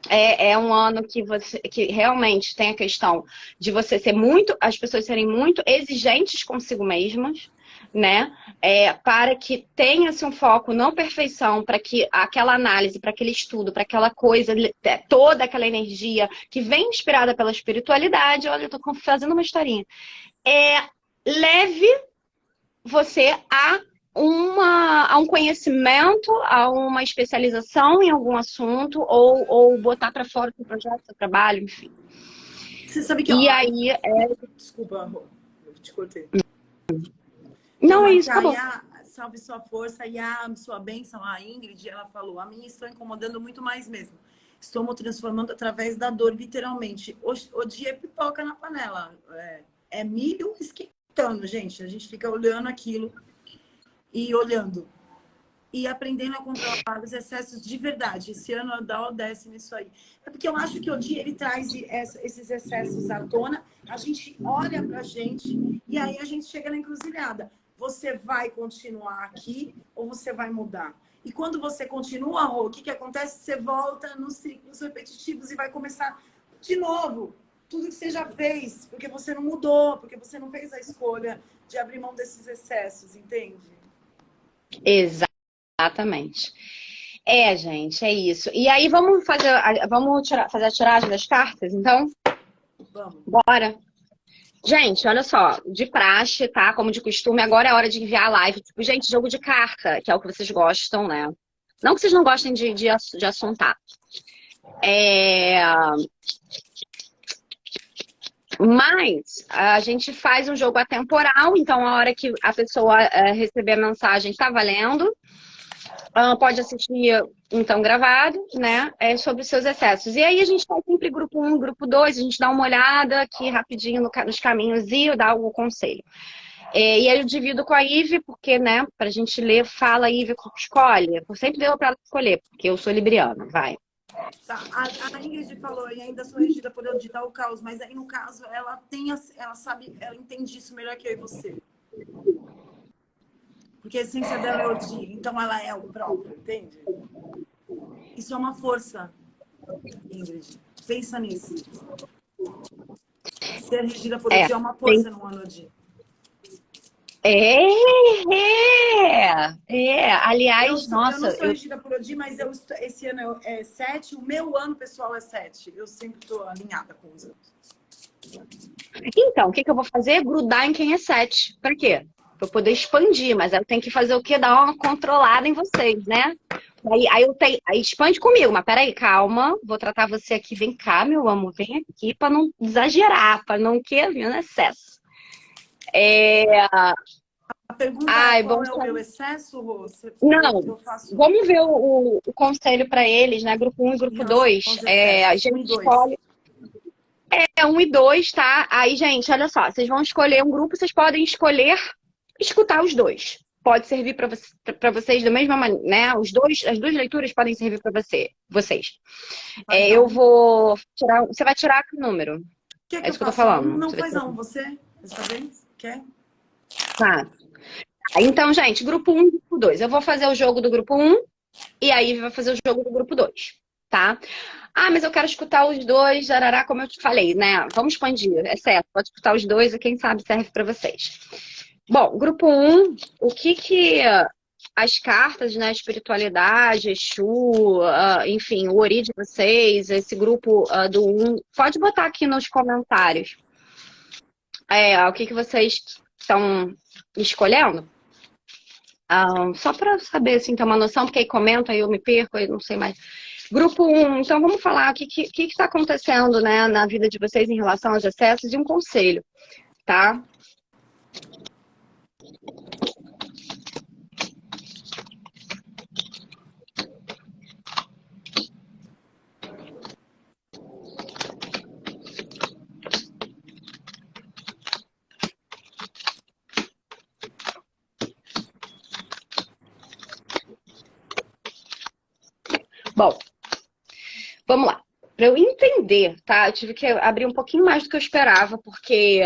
é um ano que realmente tem a questão de você ser as pessoas serem muito exigentes consigo mesmas, né? Para que tenha-se um foco, não perfeição, para que aquela análise, para aquele estudo, para aquela coisa, toda aquela energia que vem inspirada pela espiritualidade. Olha, eu tô fazendo uma historinha. Leve você a um conhecimento, a uma especialização em algum assunto, ou botar para fora o seu projeto, seu trabalho, enfim. Você sabe que... E aí... Desculpa, eu te cortei. Não, é isso, acabou. salve sua força. E a sua bênção, a Ingrid, ela falou, a mim estou incomodando muito mais mesmo. Estou me transformando através da dor, literalmente. O dia é pipoca na panela. É milho esquentando, gente. A gente fica olhando aquilo e olhando. E aprendendo a controlar os excessos de verdade. Esse ano a Dal desce nisso aí. É porque eu acho que o dia ele traz esses excessos à tona, a gente olha pra gente e aí a gente chega na encruzilhada. Você vai continuar aqui ou você vai mudar? E quando você continua, Rô, o que acontece? Você volta nos ciclos repetitivos e vai começar de novo. Tudo que você já fez, porque você não mudou, porque você não fez a escolha de abrir mão desses excessos, entende? Exatamente. Gente, é isso. E aí, vamos fazer fazer a tiragem das cartas, então? Vamos. Bora. Gente, olha só, de praxe, tá? Como de costume, agora é hora de enviar a live. Tipo, gente, jogo de carta, que é o que vocês gostam, né? Não que vocês não gostem de assuntar. Mas a gente faz um jogo atemporal, então a hora que a pessoa receber a mensagem tá valendo. Pode assistir, então, gravado, né? Sobre os seus excessos. E aí a gente faz sempre grupo 1, grupo 2, a gente dá uma olhada aqui rapidinho nos caminhos e dá o conselho. E aí eu divido com a Ive, porque, né, pra gente ler, fala, Ive, escolhe. Eu sempre deu pra ela escolher, porque eu sou libriana, vai. Tá, a Ingrid falou, e ainda sou regida por eu ditar o caos, mas aí no caso ela sabe, ela entende isso melhor que eu e você. Porque a essência dela é o dia, então ela é o próprio, entende? Isso é uma força, Ingrid. Pensa nisso. Ser regida por o dia é uma força no ano de. Aliás, nossa. Eu não sou regida por Odi, mas esse ano é 7, o meu ano pessoal é 7. Eu sempre estou alinhada com os outros. Então, o que eu vou fazer? Grudar em quem é 7. Pra quê? Pra eu poder expandir, mas eu tenho que fazer o quê? Dar uma controlada em vocês, né? Aí expande comigo, mas peraí, calma. Vou tratar você aqui, vem cá, meu amor, vem aqui pra não exagerar, pra não vir no excesso. A pergunta é qual é o meu excesso, Rô? Não, vamos ver o conselho para eles, né? Grupo 1 e grupo 2. A gente escolhe. 1 e 2, tá? Aí, gente, olha só, vocês vão escolher um grupo, vocês podem escolher escutar os dois. Pode servir para vocês da mesma maneira, né? As duas leituras podem servir para vocês. Eu vou tirar. Você vai tirar que número? É isso que eu tô falando. Não faz não, você? Dessa vez? Quer? Tá. Então, gente, grupo 1 e grupo 2. Eu vou fazer o jogo do grupo 1 e aí vai fazer o jogo do grupo 2, tá? Mas eu quero escutar os dois, jarará, como eu te falei, né? Vamos expandir, é certo. Pode escutar os dois e quem sabe serve para vocês. Bom, grupo 1, o que as cartas, né? Espiritualidade, Exu, enfim, o Ori de vocês, esse grupo do 1, pode botar aqui nos comentários. O que vocês estão escolhendo? Só para saber, assim, ter uma noção, porque aí comenta, aí eu me perco, aí não sei mais. Grupo 1, então vamos falar o que está acontecendo, né, na vida de vocês em relação aos excessos e um conselho, tá? Bom, vamos lá. Para eu entender, tá? Eu tive que abrir um pouquinho mais do que eu esperava, porque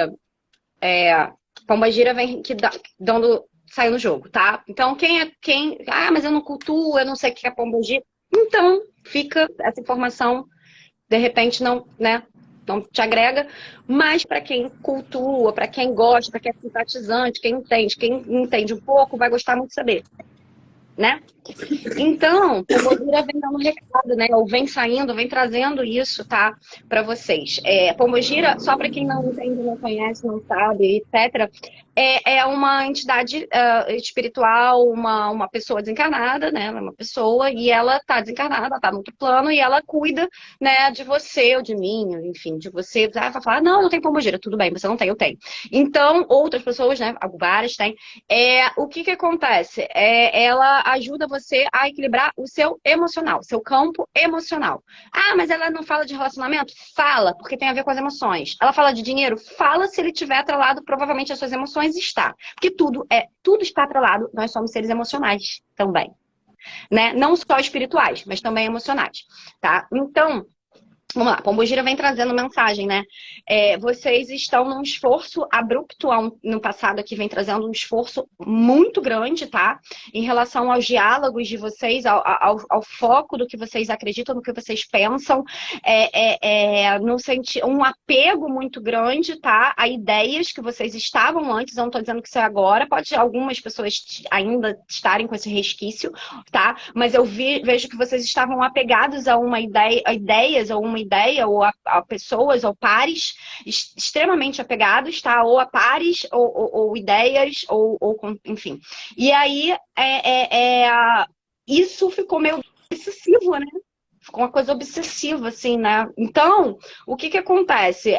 Pombagira vem saiu no jogo, tá? Então, quem... mas eu não cultuo, eu não sei o que é Pombagira. Então, fica essa informação, de repente, não, né? Não te agrega, mas para quem cultua, para quem gosta, para quem é simpatizante, quem entende um pouco, vai gostar muito de saber, né? Então, Pombogira vem dando um recado, né? Ou vem saindo, vem trazendo isso, tá? Para vocês. Pombogira, só para quem não entende, não conhece, não sabe, etc., é uma entidade espiritual, uma pessoa desencarnada, né? Ela é uma pessoa e ela tá desencarnada, ela tá no outro plano e ela cuida, né, de você ou de mim, enfim, de você. Vai falar, não, eu não tenho Pombogira, tudo bem, você não tem, eu tenho. Então, outras pessoas, né? Várias têm. O que que acontece? Ela ajuda você a equilibrar o seu emocional, seu campo emocional. Ah, mas ela não fala de relacionamento? Fala, porque tem a ver com as emoções. Ela fala de dinheiro? Fala se ele estiver atrelado, provavelmente as suas emoções está. Porque tudo está atrelado, nós somos seres emocionais também. Né? Não só espirituais, mas também emocionais. Tá? Então, vamos lá, Pombogira vem trazendo mensagem, né? Vocês estão num esforço abrupto no passado aqui, vem trazendo um esforço muito grande, tá? Em relação aos diálogos de vocês, ao foco do que vocês acreditam, do que vocês pensam, um apego muito grande, tá? A ideias que vocês estavam antes, eu não tô dizendo que isso é agora, pode algumas pessoas ainda estarem com esse resquício, tá? Mas eu vejo que vocês estavam apegados a uma ideia, a ideias ou uma ideia, ou a pessoas, ou pares, extremamente apegados, tá? Ou a pares, ou ideias, enfim. E aí, isso ficou meio obsessivo, né? Ficou uma coisa obsessiva, assim, né? Então, o que que acontece?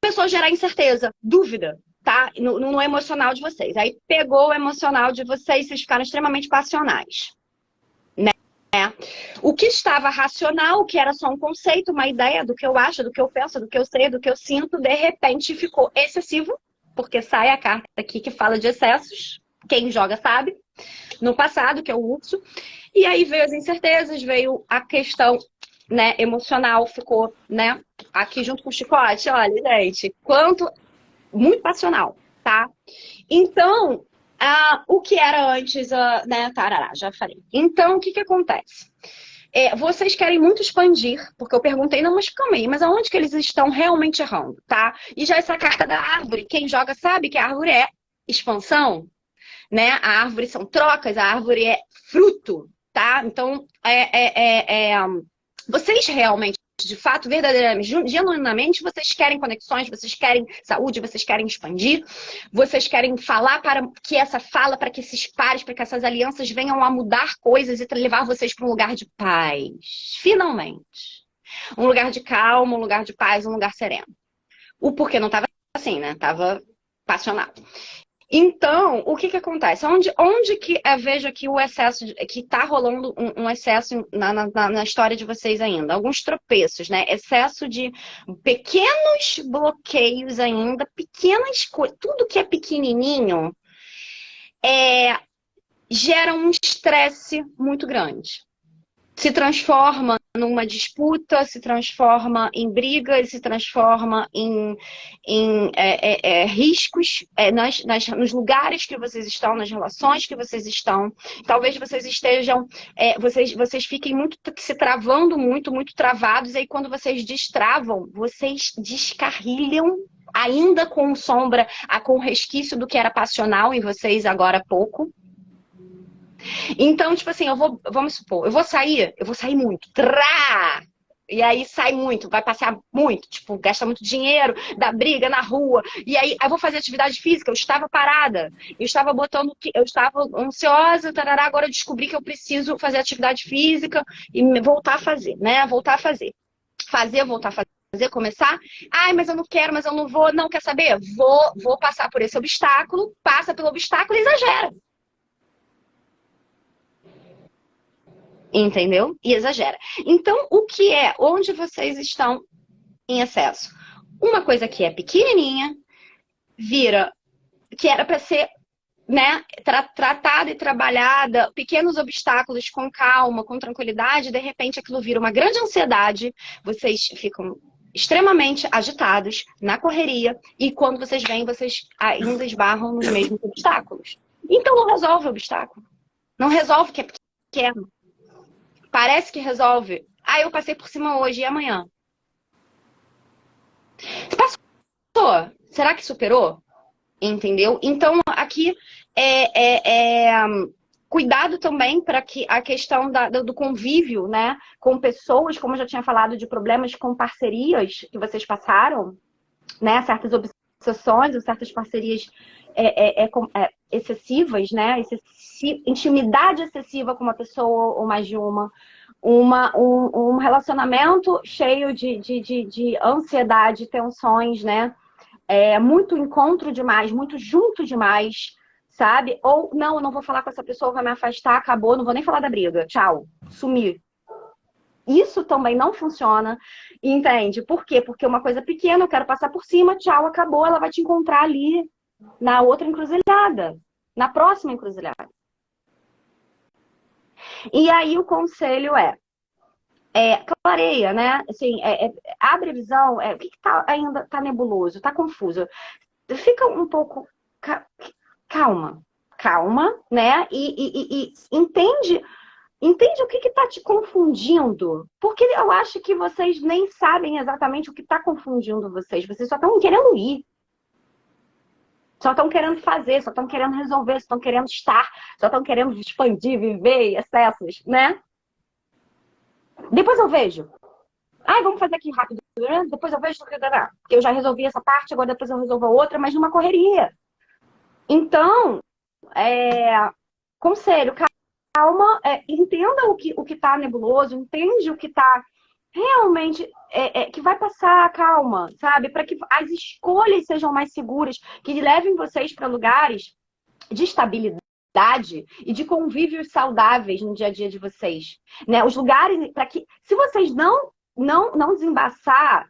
Começou a gerar incerteza, dúvida, tá? No emocional de vocês. Aí pegou o emocional de vocês, vocês ficaram extremamente passionais. O que estava racional, que era só um conceito, uma ideia do que eu acho, do que eu penso, do que eu sei, do que eu sinto, de repente ficou excessivo, porque sai a carta aqui que fala de excessos, quem joga sabe, no passado, que é o urso, e aí veio as incertezas, veio a questão, né, emocional, ficou, né, aqui junto com o chicote, olha, gente, muito passional, tá? Então, o que era antes, né, tarará, já falei. Então, o que que acontece? Vocês querem muito expandir, porque eu perguntei, não, mas calma aí, mas aonde que eles estão realmente errando, tá? E já essa carta da árvore, quem joga sabe que a árvore é expansão, né? A árvore são trocas, a árvore é fruto, tá? Então, vocês realmente, de fato, verdadeiramente, genuinamente, vocês querem conexões, vocês querem saúde, vocês querem expandir, vocês querem falar para que esses pares, para que essas alianças venham a mudar coisas e levar vocês para um lugar de paz. Finalmente. Um lugar de calma, um lugar de paz, um lugar sereno. O porquê não estava assim, né? Tava passional. Então, o que que acontece? Onde que eu vejo aqui o excesso, que tá rolando um excesso na história de vocês ainda? Alguns tropeços, né? Excesso de pequenos bloqueios ainda, pequenas coisas, tudo que é pequenininho gera um estresse muito grande. Se transforma numa disputa, se transforma em brigas, se transforma em riscos nos lugares que vocês estão, nas relações que vocês estão. Talvez vocês estejam, vocês fiquem se travando muito, muito travados, e aí quando vocês destravam, vocês descarrilham, ainda com sombra, com resquício do que era passional em vocês agora há pouco. Então, tipo assim, vamos supor, eu vou sair muito. E aí sai muito, vai passear muito, tipo, gasta muito dinheiro, dá briga na rua. E aí eu vou fazer atividade física, eu estava parada, eu estava ansiosa, tarará, agora eu descobri que eu preciso fazer atividade física e voltar a fazer, né? Voltar a fazer. Voltar a fazer, começar. Ai, mas eu não quero, mas eu não vou. Não, quer saber? Vou passar por esse obstáculo, passa pelo obstáculo e exagera. Entendeu? E exagera. Então, onde vocês estão em excesso? Uma coisa que é pequenininha, que era para ser, né, tratada e trabalhada, pequenos obstáculos com calma, com tranquilidade, de repente aquilo vira uma grande ansiedade, vocês ficam extremamente agitados na correria, e quando vocês vêm, vocês ainda esbarram nos mesmos obstáculos. Então não resolve o obstáculo. Não resolve o que é pequeno. Parece que resolve. Eu passei por cima hoje e amanhã. Passou. Será que superou? Entendeu? Então, aqui cuidado também para que a questão do convívio, né, com pessoas, como eu já tinha falado, de problemas com parcerias que vocês passaram, né, certas obsessões ou certas parcerias excessivas, né, intimidade excessiva com uma pessoa ou mais de um relacionamento cheio de ansiedade, tensões, né, muito encontro demais, muito junto demais, sabe? Ou, não, eu não vou falar com essa pessoa, vai me afastar, acabou, não vou nem falar da briga, tchau, sumir. Isso também não funciona, entende? Por quê? Porque uma coisa pequena, eu quero passar por cima, tchau, acabou, ela vai te encontrar ali na outra encruzilhada, na próxima encruzilhada. E aí o conselho clareia, né? Assim, abre a visão, o que ainda tá nebuloso, tá confuso. Fica um pouco calma, né? E entende o que está te confundindo. Porque eu acho que vocês nem sabem exatamente o que está confundindo vocês. Vocês só estão querendo ir. Só estão querendo fazer, só estão querendo resolver, só estão querendo estar, só estão querendo expandir, viver, excessos, né? Depois eu vejo. Ai, vamos fazer aqui rápido. Depois eu vejo. Porque eu já resolvi essa parte, agora depois eu resolvo a outra, mas numa correria. Então, conselho, calma, entenda o que está nebuloso, entende o que está realmente, que vai passar, calma, sabe? Para que as escolhas sejam mais seguras, que levem vocês para lugares de estabilidade e de convívios saudáveis no dia a dia de vocês, né? Os lugares para que, se vocês não desembaçar,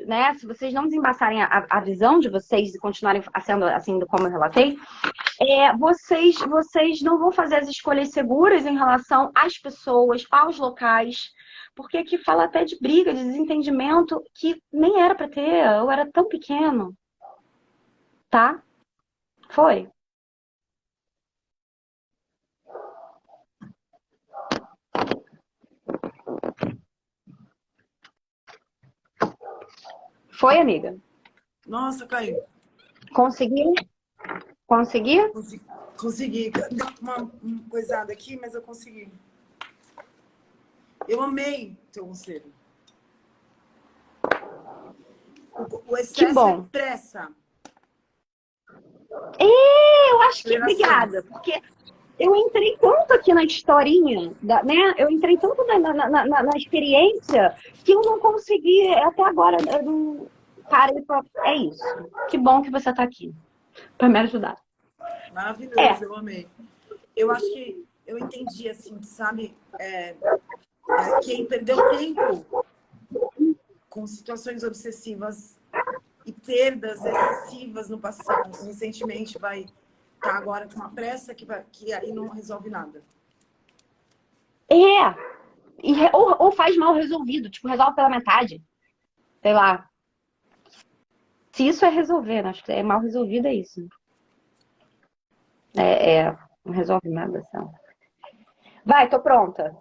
né? Se vocês não desembaçarem a visão de vocês e continuarem sendo assim como eu relatei, vocês não vão fazer as escolhas seguras em relação às pessoas, aos locais, porque aqui fala até de briga, de desentendimento que nem era para ter, eu era tão pequeno, tá? Foi. Foi, amiga? Nossa, caiu. Consegui? Consegui? Consegui. Deu uma coisada aqui, mas eu consegui. Eu amei teu conselho. O excesso é pressa. Eu acho que obrigada, porque eu entrei tanto aqui na historinha, né? Eu entrei tanto na experiência que eu não consegui, até agora, eu não parei pra... É isso. Que bom que você tá aqui para me ajudar. Maravilhoso, eu amei. Eu acho que eu entendi, assim, sabe? Quem perdeu tempo com situações obsessivas e perdas excessivas no passado, recentemente vai estar agora com uma pressa que aí não resolve nada. Ou faz mal resolvido, tipo, resolve pela metade. Sei lá. Se isso é resolver, acho que mal resolvido é isso. Não resolve nada, assim. Vai, tô pronta.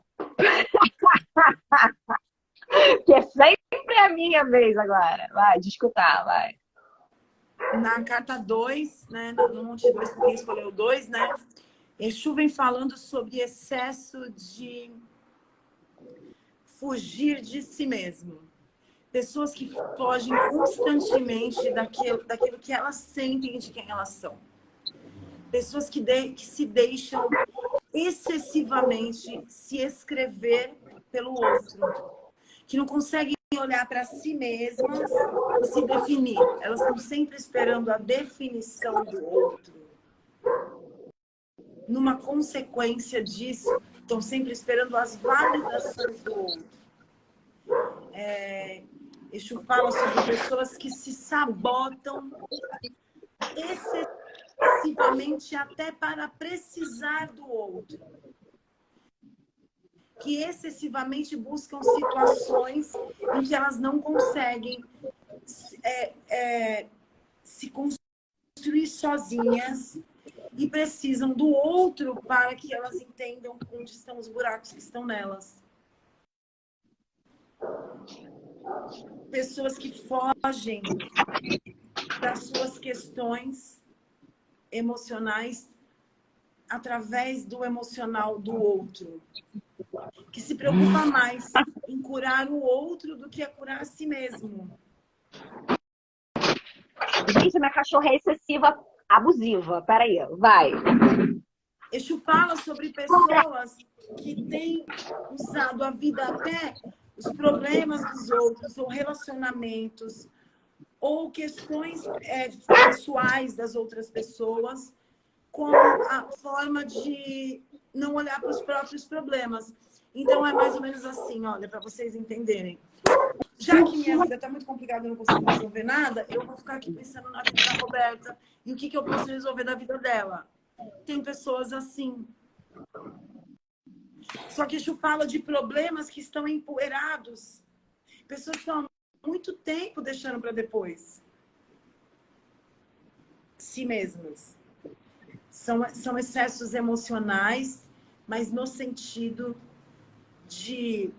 Que é sempre a minha vez agora. Vai, de escutar, vai. Na carta 2, né, no Monte 2, porque escolheu 2, né? Exu vem falando sobre excesso de fugir de si mesmo. Pessoas que fogem constantemente daquilo que elas sentem de quem elas são. Pessoas que se deixam excessivamente se escrever pelo outro. Que não conseguem olhar para si mesmas e se definir. Elas estão sempre esperando a definição do outro. Numa consequência disso, estão sempre esperando as validações do outro. Exu fala sobre pessoas que se sabotam excessivamente até para precisar do outro. Que excessivamente buscam situações em que elas não conseguem se construir sozinhas e precisam do outro para que elas entendam onde estão os buracos que estão nelas. Pessoas que fogem das suas questões emocionais através do emocional do outro, que se preocupa mais em curar o outro do que a curar a si mesmo. Gente, minha cachorra é excessiva, abusiva. Peraí, vai. Exu fala sobre pessoas que têm usado a vida, até os problemas dos outros, ou relacionamentos, ou questões pessoais das outras pessoas, como a forma de não olhar para os próprios problemas. Então, é mais ou menos assim, olha, para vocês entenderem. Já que minha vida está muito complicada, eu não consigo resolver nada, eu vou ficar aqui pensando na vida da Roberta e o que eu posso resolver da vida dela. Tem pessoas assim. Só que Exu fala de problemas que estão empoeirados. Pessoas que estão há muito tempo deixando para depois. Si mesmas. São excessos emocionais, mas no sentido de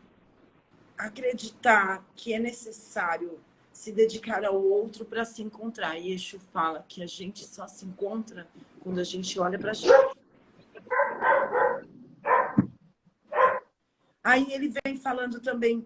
acreditar que é necessário se dedicar ao outro para se encontrar. E Exu fala que a gente só se encontra quando a gente olha para a gente. Aí ele vem falando também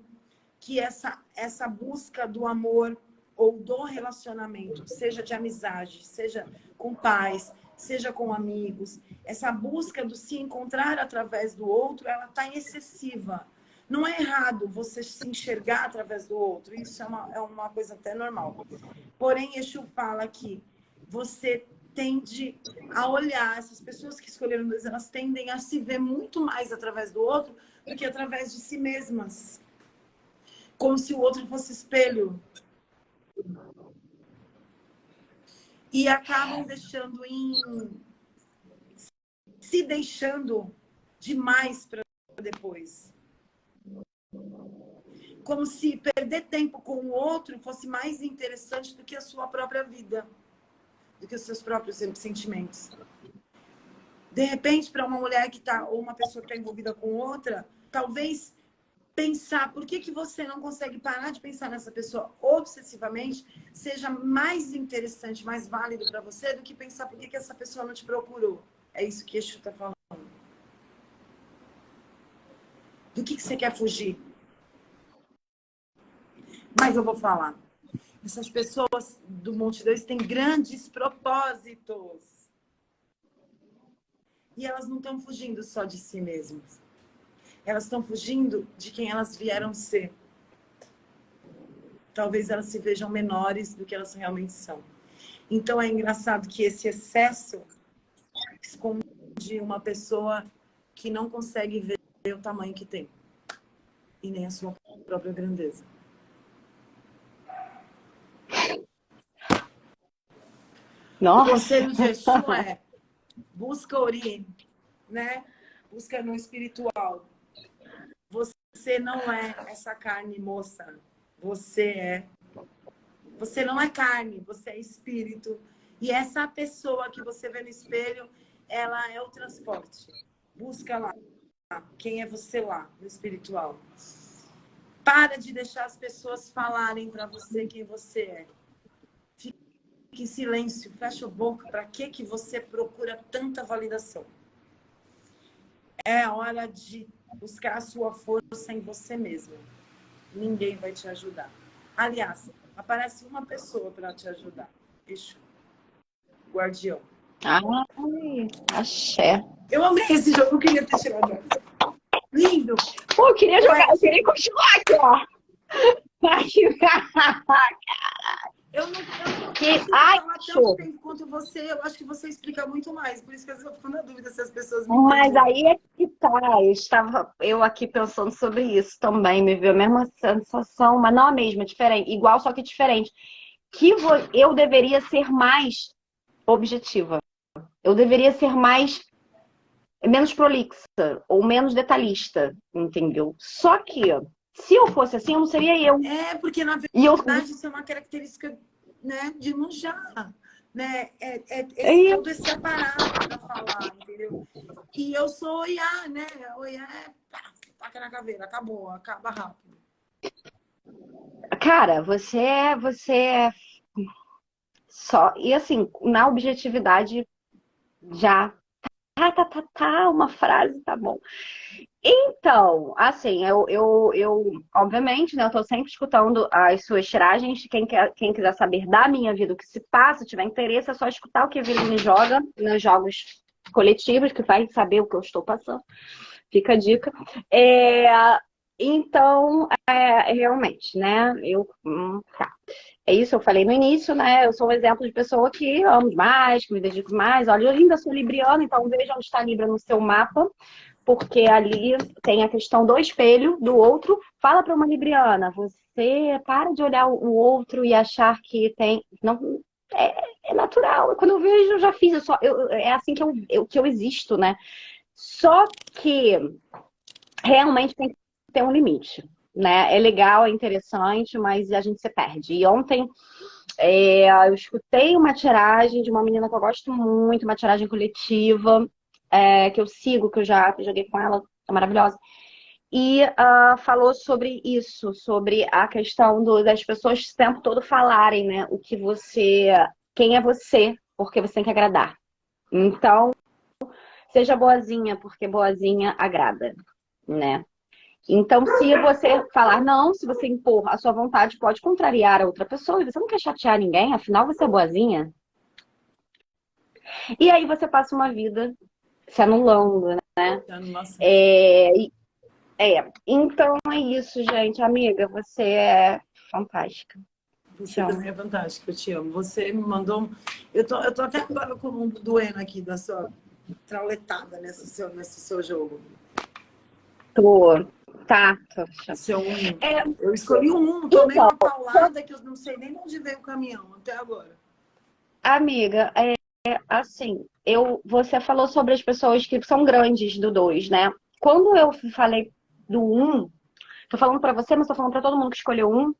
que essa busca do amor ou do relacionamento, seja de amizade, seja com pais, seja com amigos, essa busca do se encontrar através do outro, ela está excessiva. Não é errado você se enxergar através do outro, isso é uma coisa até normal. Porém, Exu fala que você tende a olhar, essas pessoas que escolheram Deus, elas tendem a se ver muito mais através do outro do que através de si mesmas. Como se o outro fosse espelho. E acabam se deixando demais para depois. Como se perder tempo com o outro fosse mais interessante do que a sua própria vida, do que os seus próprios sentimentos. De repente, para uma mulher que está, ou uma pessoa que está envolvida com outra, talvez pensar por que você não consegue parar de pensar nessa pessoa obsessivamente seja mais interessante, mais válido para você do que pensar por que essa pessoa não te procurou. É isso que Exu está falando. Do que você quer fugir? Mas eu vou falar. Essas pessoas do Monte 2 têm grandes propósitos. E elas não estão fugindo só de si mesmas. Elas estão fugindo de quem elas vieram ser. Talvez elas se vejam menores do que elas realmente são. Então é engraçado que esse excesso esconde uma pessoa que não consegue ver o tamanho que tem. E nem a sua própria grandeza. Nossa. O conselho de Exu é: busca né? Busca no espiritual. Você não é essa carne, moça. Você não é carne, você é espírito. E essa pessoa que você vê no espelho, ela é o transporte. Busca lá. Quem é você lá, no espiritual? Para de deixar as pessoas falarem para você quem você é. Fique em silêncio, fecha a boca. Para que você procura tanta validação? É a hora de buscar a sua força em você mesmo. Ninguém vai te ajudar. Aliás, aparece uma pessoa para te ajudar. Exu. Guardião. Ai, axé. Eu amei esse jogo, eu queria ter tirado essa. Lindo! Pô, eu queria jogar, eu queria continuar aqui, ó. Eu não Que... falar tanto tempo quanto você. Eu acho que você explica muito mais. Por isso que às vezes eu fico na dúvida se as pessoas me entendem. Mas aí é que tá. Estava eu aqui pensando sobre isso também. Me veio a mesma sensação, mas não a mesma, diferente. Igual, só que diferente. Que eu deveria ser mais objetiva. Eu deveria ser menos prolixa ou menos detalhista, entendeu? Só que se eu fosse assim, eu não seria eu. É, porque na verdade isso é uma característica, né, de Munjá, né? Todo esse aparato para falar, entendeu? E eu sou Oiá, né? Oiá taca na caveira, acaba rápido. Cara, você é só. E assim, na objetividade, Já. Uma frase, tá bom. Então, assim, obviamente, né, eu tô sempre escutando as suas tiragens. Quem quiser saber da minha vida, o que se passa, tiver interesse, é só escutar o que a vida me joga nos jogos coletivos, que vai saber o que eu estou passando. Fica a dica. É, então, realmente, né, tá. É isso, eu falei no início, né? Eu sou um exemplo de pessoa que amo mais, que me dedico mais. Olha, eu ainda sou libriana, então veja onde está a Libra no seu mapa, porque ali tem a questão do espelho, do outro. Fala para uma libriana, você para de olhar o outro e achar que tem. Não, é natural. Quando eu vejo, eu já fiz. É assim que eu existo, né? Só que realmente tem que ter um limite. Né? É legal, é interessante, mas a gente se perde. E ontem eu escutei uma tiragem de uma menina que eu gosto muito, uma tiragem coletiva, que eu sigo, que eu já joguei com ela, é maravilhosa. E falou sobre isso, sobre a questão das pessoas o tempo todo falarem, né? Quem é você, porque você tem que agradar. Então, seja boazinha, porque boazinha agrada, né? Então, se você falar não, se você impor a sua vontade, pode contrariar a outra pessoa e você não quer chatear ninguém, afinal você é boazinha. E aí você passa uma vida se anulando, né? Então é isso, gente. Amiga, você é fantástica. Você também é fantástica, eu te amo. Você me mandou. Eu tô até agora com um doendo aqui da sua trauletada nesse seu jogo. Tô. Tá. Seu um. Eu escolhi um, tomei uma paulada que eu não sei nem onde veio o caminhão até agora. Amiga, assim, você falou sobre as pessoas que são grandes do 2, né? Quando eu falei do 1, tô falando pra você, mas tô falando pra todo mundo que escolheu 1.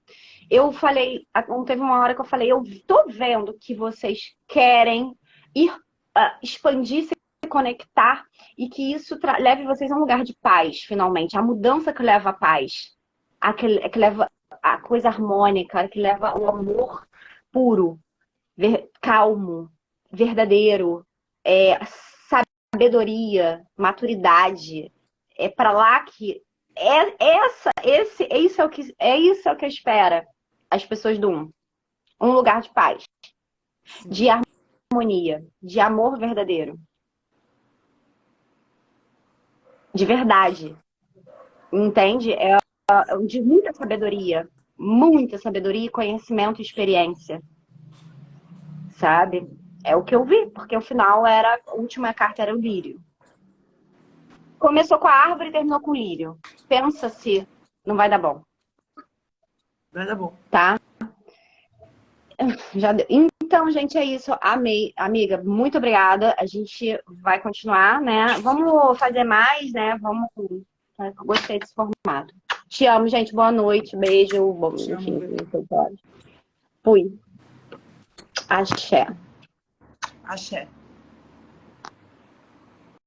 Eu falei, teve uma hora que eu falei, eu tô vendo que vocês querem ir expandir, se conectar e que isso leve vocês a um lugar de paz, finalmente. A mudança que leva à paz, que leva a coisa harmônica, que leva ao amor puro, calmo, verdadeiro, sabedoria, maturidade. É para lá que isso é o que espera as pessoas do 1. Um lugar de paz, de harmonia, de amor verdadeiro, de verdade. Entende? De muita sabedoria, conhecimento e experiência. Sabe? É o que eu vi, porque o final a última carta era o lírio. Começou com a árvore e terminou com o lírio. Pensa se não vai dar bom. Vai dar bom. Tá? Já deu. Então, gente, é isso. Amei. Amiga, muito obrigada. A gente vai continuar, né? Vamos fazer mais, né? Gostei desse formato. Te amo, gente. Boa noite. Beijo. Bom, enfim, fui. Axé. Axé.